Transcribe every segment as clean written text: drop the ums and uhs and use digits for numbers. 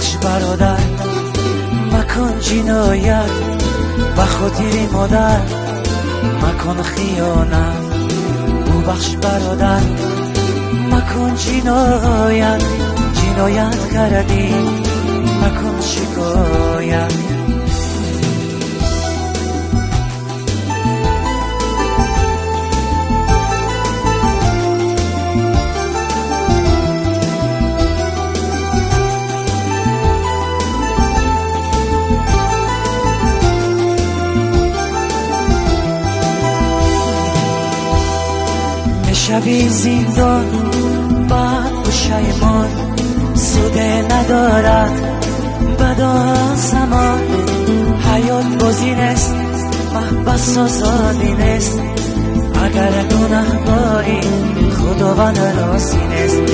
بخش برادر مکن جنایت، به خاطر مادر مکن خیانت. ببخش برادر مکن جنایت، جنایت کردی مکن شکایت. شبی زندان بعد پشیمان، سوده ندارد بدا زمان. حیات بازی نیست، محبس آزادی نیست. اگر گناهکاری خداوند راضی نیست.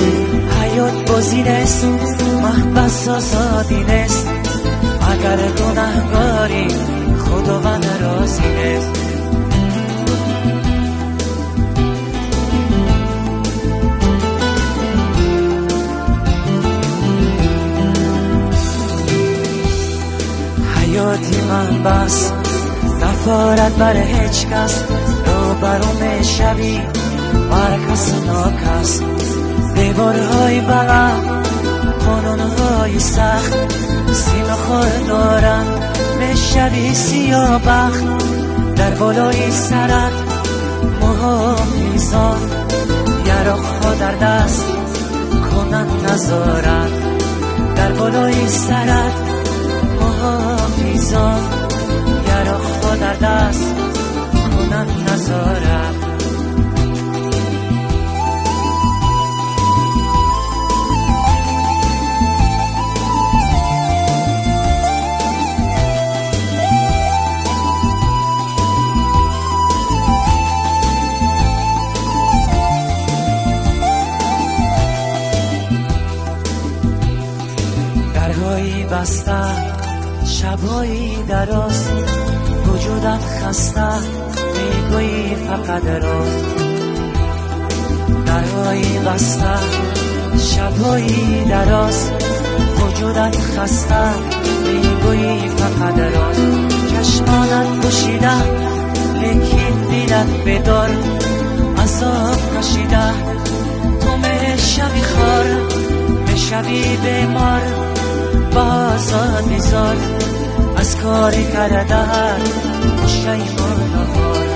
حیات بازی نیست، محبس آزادی نیست. اگر گناهکاری خداوند راضی نیست. حیاتی من بس نفارد بر هیچ کس، رو برام شبی بر کس ناکس. دیوارهای بلند، قانونهای سخت، سینه خور دارن شبی سیاه بخت. در بالای سرک محافظان، یراق‌ها در دست کنن نظارت. در بالای سرک محافظان، یراق‌ها در دست کنن نظارت. درهایی بسته، شبایی دراز، وجودت خسته میگویی فقط راز. درهایی بسته، شبایی دراز، وجودت خسته میگویی فقط راز. چشمانت پوشیده لیکن دیدت بدار، عذاب کشیده تو میشوی خار، میشوی بیمار بازاد بیزار. از کاری کردن پشیمان نهار،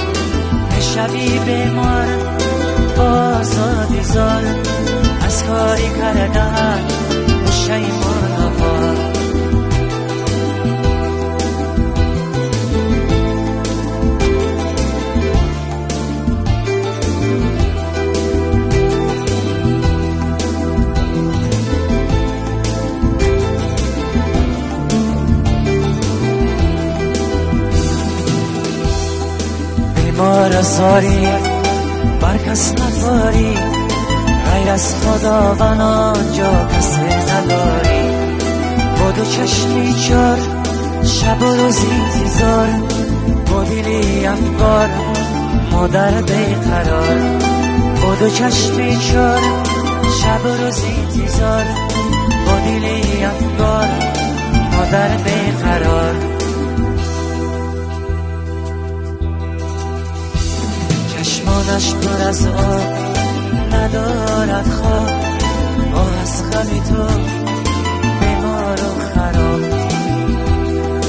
میشوی بیمار بازاد بیزار. از کاری کردن پشیمان نهار. بیمار زاری بر کس نفاری، غیر از خداوند آنجا کسی نداری. با دو چشمی چار شب و روز انتظار، با دلی افکار مادر بیقرار. با دو چشمی چار شب و روز انتظار، با دلی افکار مادر بیقرار. چشمانش پر از آب ندارد خواب، آه از غم تو بیمار و خراب.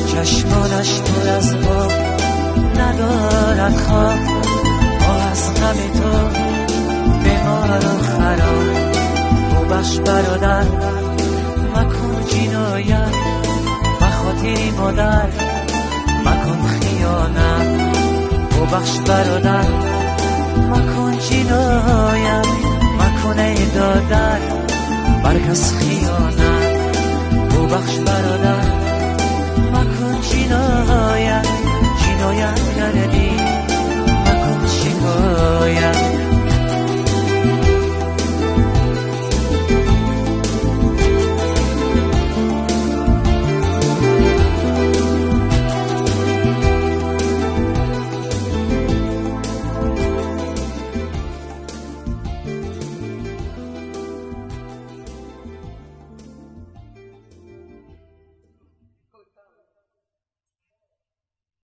چشمانش پر از آب ندارد خواب، آه از غم تو بیمار و خراب. ببخش برادر مکن جنایت، به خاطر مادر مکن خیانت. ببخش برادر مکن جنایت، مکن ای دادر بر کس خیانت. ببخش برادر مکن جنایت.